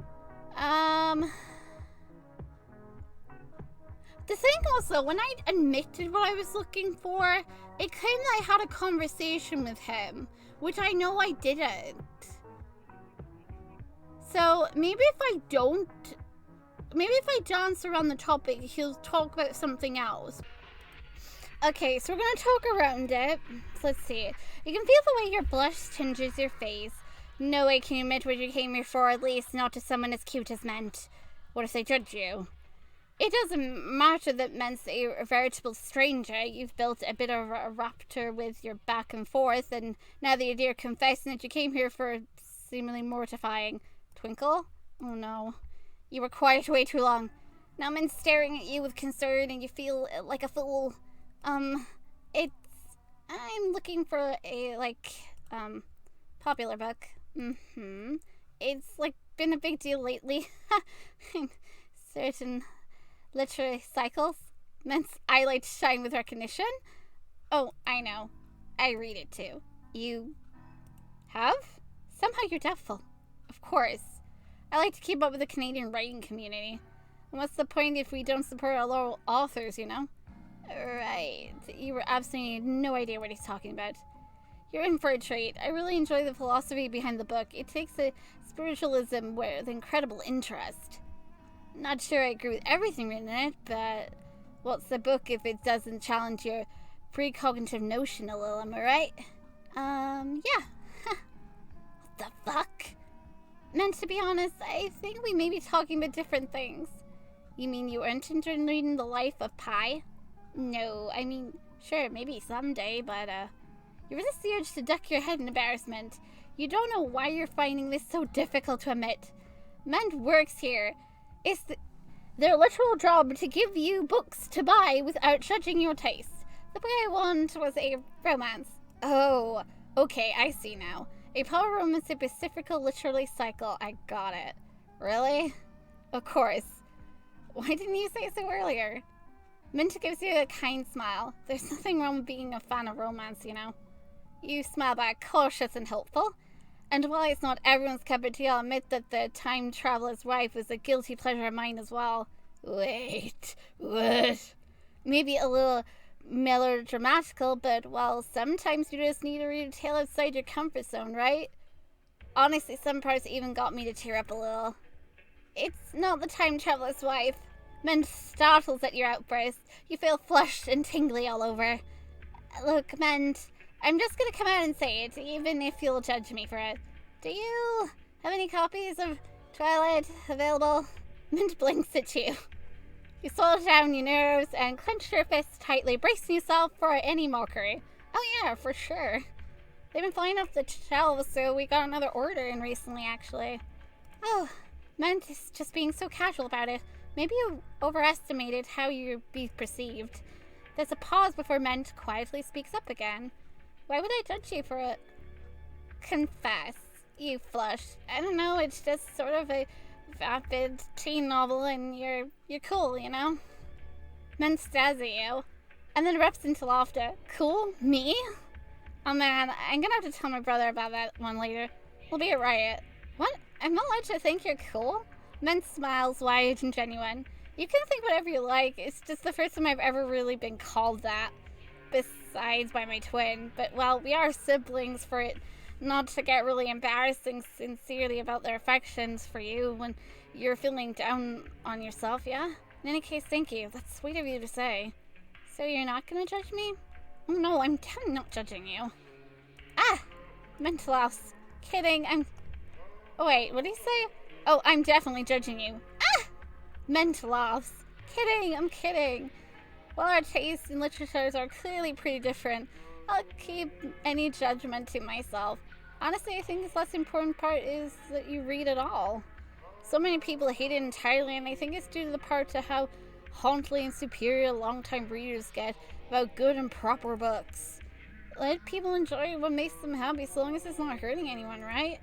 S1: The thing also, when I admitted what I was looking for, it claimed I had a conversation with him, which I know I didn't. So maybe if I dance around the topic, he'll talk about something else. Okay, so we're gonna talk around it. So let's see. You can feel the way your blush tinges your face. No way can you admit what you came here for, at least not to someone as cute as Mint. What if they judge you? It doesn't matter that Ment's a veritable stranger. You've built a bit of a raptor with your back and forth, and now the idea of confessing that you came here for seemingly mortifying. Twinkle? Oh no. You were quiet way too long. Now Ment's staring at you with concern and you feel like a fool. I'm looking for a, popular book. It's, been a big deal lately. Certain literary cycles. Ment's eyelids shine with recognition. Oh, I know. I read it too. You have? Somehow you're doubtful. Of course. I like to keep up with the Canadian writing community. And what's the point if we don't support our local authors, you know? Right. You were absolutely no idea what he's talking about. You're in for a treat. I really enjoy the philosophy behind the book. It takes a spiritualism with incredible interest. Not sure I agree with everything written in it, but what's the book if it doesn't challenge your precognitive notion a little, am I right? Yeah. What the fuck? Meant to be honest, I think we may be talking about different things. You mean you weren't interested in reading the life of Pi? No, I mean, sure, maybe someday, but, you resist the urge to duck your head in embarrassment. You don't know why you're finding this so difficult to admit. Ment works here. It's their literal job to give you books to buy without judging your taste. The book I want was a romance. Oh, okay, I see now. A power romance, a pacifical literary cycle. I got it. Really? Of course. Why didn't you say so earlier? Mint gives you a kind smile. There's nothing wrong with being a fan of romance, you know. You smile back, cautious and hopeful. And while it's not everyone's cup of tea, I'll admit that the time traveler's wife was a guilty pleasure of mine as well. Wait, what? Maybe a little melodramatical, but, well, sometimes you just need to read a tale outside your comfort zone, right? Honestly, some parts even got me to tear up a little. It's not the time traveler's wife. Ment startles at your outburst. You feel flushed and tingly all over. Look, Ment, I'm just gonna come out and say it, even if you'll judge me for it. Do you have any copies of Twilight available? Ment blinks at you. You swallow down your nerves and clench your fists tightly, bracing yourself for any mockery. Oh yeah, for sure. They've been flying off the shelves, so we got another order in recently, actually. Oh, Ment is just being so casual about it. Maybe you overestimated how you'd be perceived. There's a pause before Ment quietly speaks up again. Why would I judge you for it? Confess. You flush. I don't know, it's just sort of a vapid teen novel and you're cool, you know? Ment stares at you and then erupts into laughter. Cool? Me? Oh man, I'm gonna have to tell my brother about that one later. We'll be a riot. What? I'm not allowed to think you're cool? Ment smiles wide and genuine. You can think whatever you like. It's just the first time I've ever really been called that. Besides by my twin. But, well, we are siblings for it not to get really embarrassing sincerely about their affections for you when you're feeling down on yourself, yeah? In any case, thank you. That's sweet of you to say. So you're not gonna judge me? Oh no, I'm definitely not judging you. Ah! Mental laughs. Kidding, Oh wait, what did he say? Oh, I'm definitely judging you. Ah! Mental laughs. Kidding, I'm kidding. While our tastes in literatures are clearly pretty different, I'll keep any judgment to myself. Honestly, I think the less important part is that you read it all. So many people hate it entirely, and I think it's due to the part to how hauntedly and superior long-time readers get about good and proper books. Let people enjoy what makes them happy so long as it's not hurting anyone, right?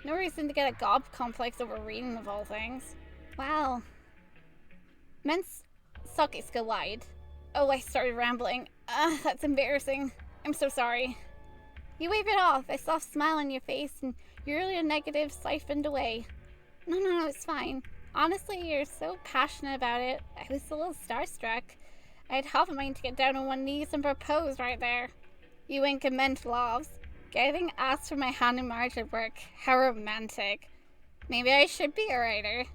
S1: No reason to get a gob complex over reading of all things. Wow. Ment's sockets go wide. Oh, I started rambling. That's embarrassing. I'm so sorry. You wave it off, a soft smile on your face, and your earlier negative siphoned away. No, it's fine. Honestly, you're so passionate about it. I was a little starstruck. I had half a mind to get down on one knee and propose right there. You wink and Ment laughs. Getting asked for my hand in marriage at work. How romantic. Maybe I should be a writer.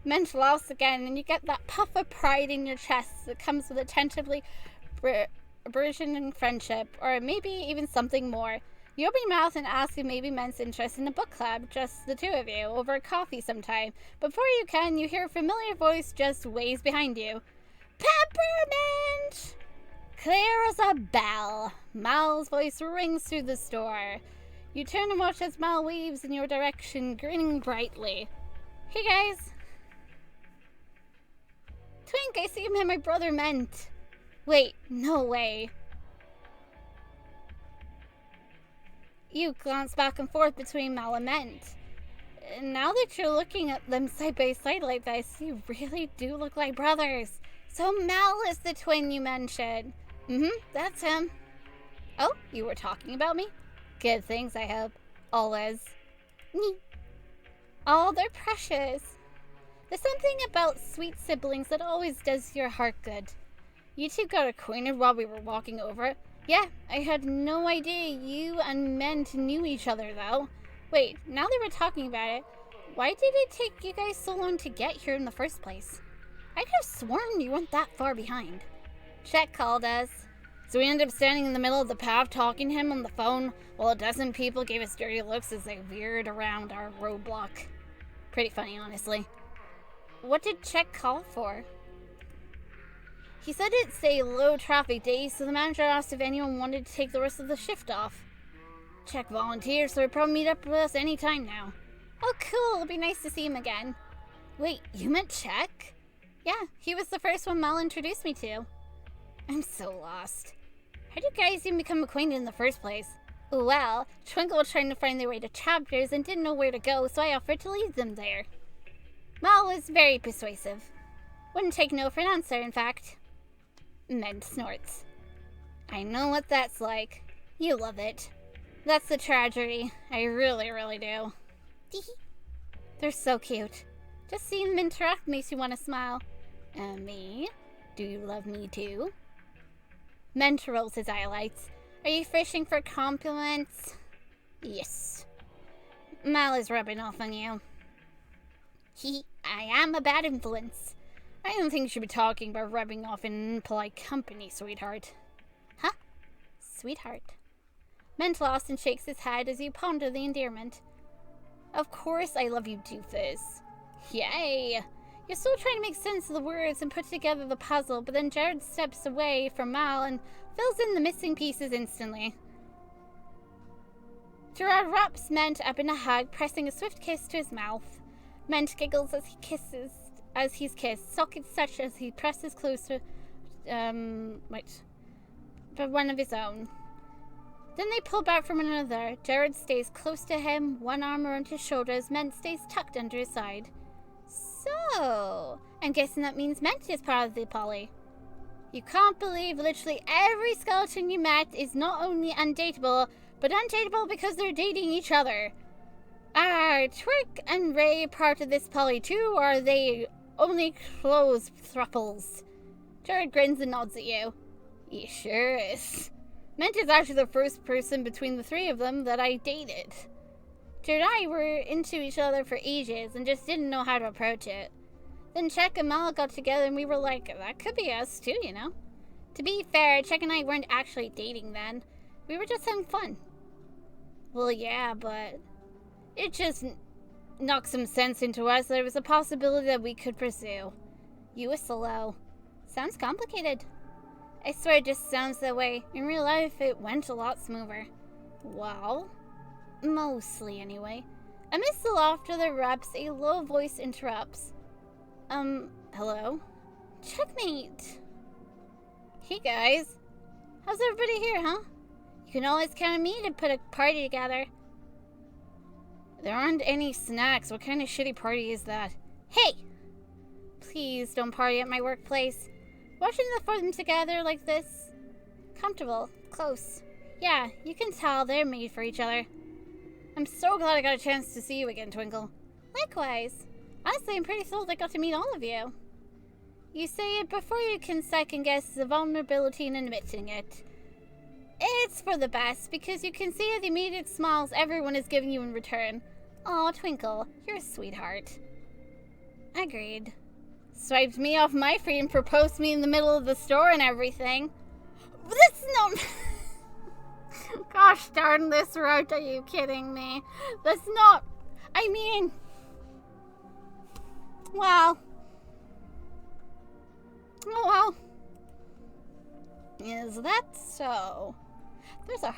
S1: Ment laughs again, and you get that puff of pride in your chest that comes with a tentatively aversion and friendship, or maybe even something more. You open your mouth and ask if maybe Ment's interested in a book club, just the two of you, over coffee sometime. Before you can, you hear a familiar voice just waves behind you. Peppermint! Clear as a bell. Mal's voice rings through the store. You turn and watch as Mal weaves in your direction, grinning brightly. Hey guys. Twink, I see you met my brother Ment. Wait, no way. You glance back and forth between Mal and Ment. Now that you're looking at them side by side like this, you really do look like brothers. So Mal is the twin you mentioned. That's him. Oh, you were talking about me? Good things, I hope. Always. Oh, they're precious. There's something about sweet siblings that always does your heart good. You two got acquainted while we were walking over. Yeah, I had no idea you and Ment knew each other, though. Wait, now that we're talking about it, why did it take you guys so long to get here in the first place? I could have sworn you weren't that far behind. Chet called us. So we ended up standing in the middle of the path talking to him on the phone while a dozen people gave us dirty looks as they veered around our roadblock. Pretty funny, honestly. What did Chet call for? He said it's a low traffic day, so the manager asked if anyone wanted to take the rest of the shift off. Chet volunteered, so he'll probably meet up with us any time now. Oh, cool. It'll be nice to see him again. Wait, you met Chet? Yeah, he was the first one Mal introduced me to. I'm so lost. How did you guys even become acquainted in the first place? Well, Twinkle was trying to find their way to chapters and didn't know where to go, so I offered to lead them there. Mal was very persuasive. Wouldn't take no for an answer, in fact. Ment snorts. I know what that's like. You love it. That's the tragedy. I really, really do. They're so cute. Just seeing them interact makes you want to smile. Me? Do you love me too? Ment rolls his eyelids. Are you fishing for compliments? Yes. Mal is rubbing off on you. I am a bad influence. I don't think you should be talking about rubbing off in polite company, sweetheart. Huh? Sweetheart. Ment laughs and shakes his head as you ponder the endearment. Of course I love you, doofus. Yay! You're still trying to make sense of the words and put together the puzzle, but then Jared steps away from Mal and fills in the missing pieces instantly. Gerard wraps Ment up in a hug, pressing a swift kiss to his mouth. Ment giggles as he's kissed, sockets such as he presses close to one of his own. Then they pull back from one another. Jared stays close to him, one arm around his shoulders. Ment stays tucked under his side. So, I'm guessing that means Ment is part of the poly. You can't believe literally every skeleton you met is not only undateable, but undateable because they're dating each other. Are Twink and Ray part of this poly too, or are they only close thruples? Jared grins and nods at you. He sure is. Ment is actually the first person between the three of them that I dated. Jared and I were into each other for ages and just didn't know how to approach it. Then Czech and Mal got together and we were like, that could be us too, you know? To be fair, Czech and I weren't actually dating then. We were just having fun. Well, yeah, but it just knocked some sense into us that there was a possibility that we could pursue. You a solo. Sounds complicated. I swear it just sounds that way. In real life, it went a lot smoother. Well, mostly anyway. Amidst the laughter that erupts, a low voice interrupts. Hello? Checkmate! Hey guys. How's everybody here, huh? You can always count on me to put a party together. There aren't any snacks. What kind of shitty party is that? Hey! Please don't party at my workplace. Watching the four of them together like this. Comfortable. Close. Yeah, you can tell they're made for each other. I'm so glad I got a chance to see you again, Twinkle. Likewise. Honestly, I'm pretty thrilled I got to meet all of you. You say it before you can second guess the vulnerability in admitting it. It's for the best, because you can see the immediate smiles everyone is giving you in return. Aw, Twinkle, you're a sweetheart. Agreed. Swiped me off my feet and proposed me in the middle of the store and everything. That's not... Gosh darn this route, are you kidding me? That's not... I mean... Well... Oh well. Is that so? There's a...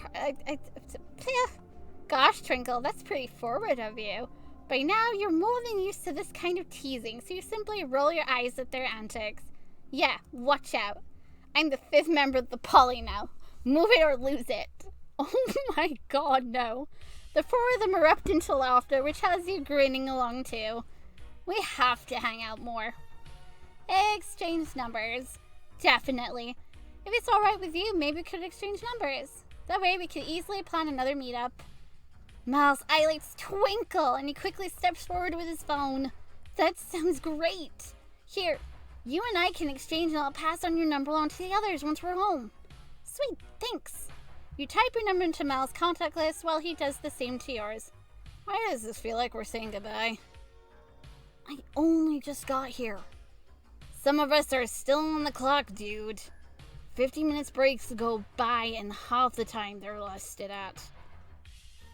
S1: Gosh, Twinkle, that's pretty forward of you. By now, you're more than used to this kind of teasing, so you simply roll your eyes at their antics. Yeah, watch out. I'm the fifth member of the poly now. Move it or lose it. Oh my god, no. The four of them erupt into laughter, which has you grinning along too. We have to hang out more. Exchange numbers. Definitely. If it's alright with you, maybe we could exchange numbers. That way we could easily plan another meetup. Mal's eyelids twinkle, and he quickly steps forward with his phone. That sounds great. Here, you and I can exchange and I'll pass on your number on to the others once we're home. Sweet, thanks. You type your number into Mal's contact list while he does the same to yours. Why does this feel like we're saying goodbye? I only just got here. Some of us are still on the clock, dude. 50 minutes breaks go by and half the time they're listed at.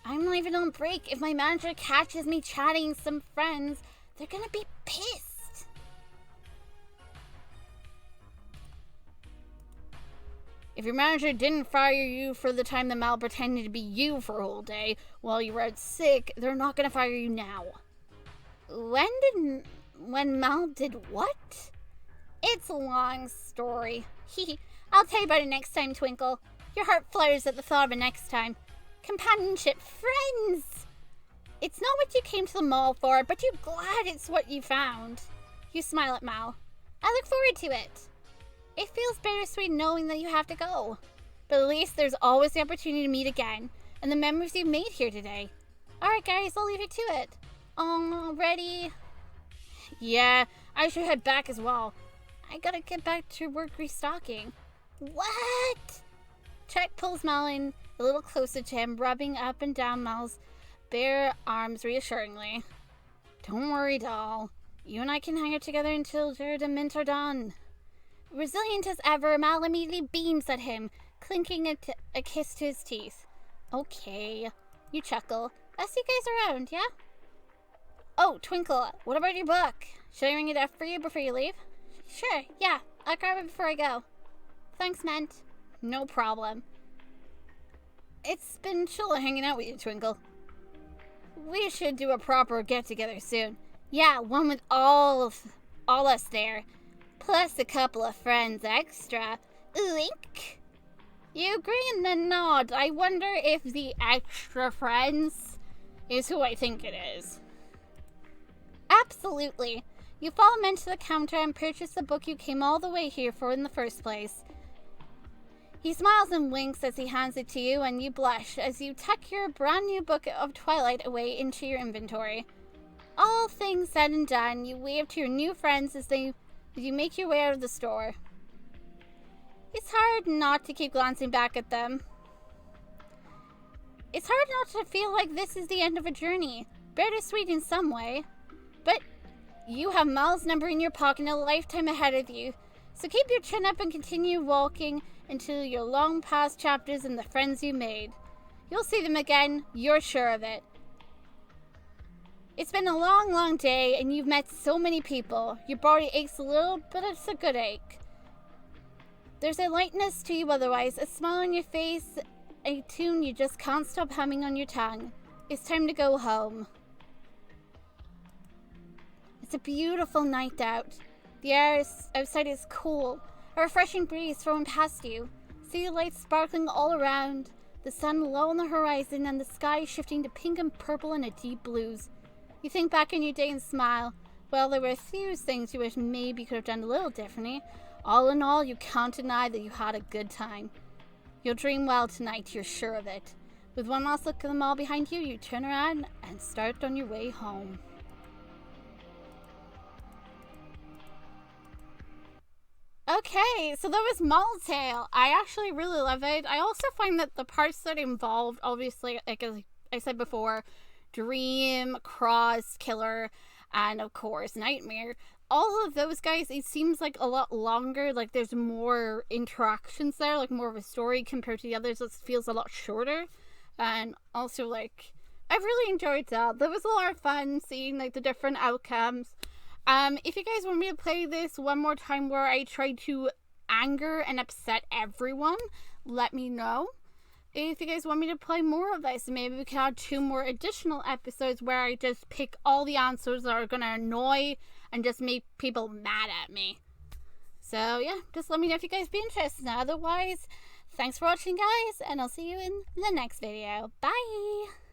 S1: I'm not even on break. If my manager catches me chatting with some friends, they're gonna be pissed. If your manager didn't fire you for the time that Mal pretended to be you for a whole day while you were out sick, they're not gonna fire you now. When Mal did what? It's a long story. I'll tell you about it next time, Twinkle. Your heart flutters at the thought of it next time. Companionship, friends! It's not what you came to the mall for, but you're glad it's what you found. You smile at Mal. I look forward to it. It feels bittersweet knowing that you have to go. But at least there's always the opportunity to meet again, and the memories you've made here today. Alright guys, I'll leave you to it. Ready? Yeah, I should head back as well. I gotta get back to work restocking. What? Chuck pulls Mal in a little closer to him, rubbing up and down Mal's bare arms reassuringly. Don't worry, doll. You and I can hang out together until the mint are done. Resilient as ever, Mal immediately beams at him, clinking a kiss to his teeth. Okay. You chuckle. I'll see you guys around, yeah? Oh, Twinkle, what about your book? Should I ring it up for you before you leave? Sure, yeah. I'll grab it before I go. Thanks, Mint. No problem. It's been chill hanging out with you, Twinkle. We should do a proper get-together soon. Yeah, one with all us there. Plus a couple of friends extra. Oink. You agree and then nod. I wonder if the extra friends is who I think it is. Absolutely. You follow Mint to the counter and purchase the book you came all the way here for in the first place. He smiles and winks as he hands it to you, and you blush as you tuck your brand new book of Twilight away into your inventory. All things said and done, you wave to your new friends as you make your way out of the store. It's hard not to keep glancing back at them. It's hard not to feel like this is the end of a journey. Bittersweet in some way. But you have Mal's number in your pocket and a lifetime ahead of you. So keep your chin up and continue walking until your long past chapters and the friends you made. You'll see them again, you're sure of it. It's been a long, long day and you've met so many people. Your body aches a little, but it's a good ache. There's a lightness to you otherwise, a smile on your face, a tune you just can't stop humming on your tongue. It's time to go home. It's a beautiful night out. The air outside is cool. A refreshing breeze thrown past you. City lights sparkling all around. The sun low on the horizon and the sky shifting to pink and purple and a deep blues. You think back on your day and smile. Well, there were a few things you wish maybe could have done a little differently. All in all, you can't deny that you had a good time. You'll dream well tonight, you're sure of it. With one last look at the mall behind you, you turn around and start on your way home. Okay, so that was Malltale. I actually really love it. I also find that the parts that involved, obviously, like as I said before, Dream, Cross, Killer, and of course, Nightmare, all of those guys, it seems like a lot longer. Like there's more interactions there, like more of a story compared to the others. It feels a lot shorter. And also, like, I really enjoyed that. That was a lot of fun seeing like the different outcomes. If you guys want me to play this one more time where I try to anger and upset everyone, let me know. If you guys want me to play more of this, maybe we can add 2 more additional episodes where I just pick all the answers that are going to annoy and just make people mad at me. So yeah, just let me know if you guys be interested. Otherwise, thanks for watching, guys, and I'll see you in the next video. Bye!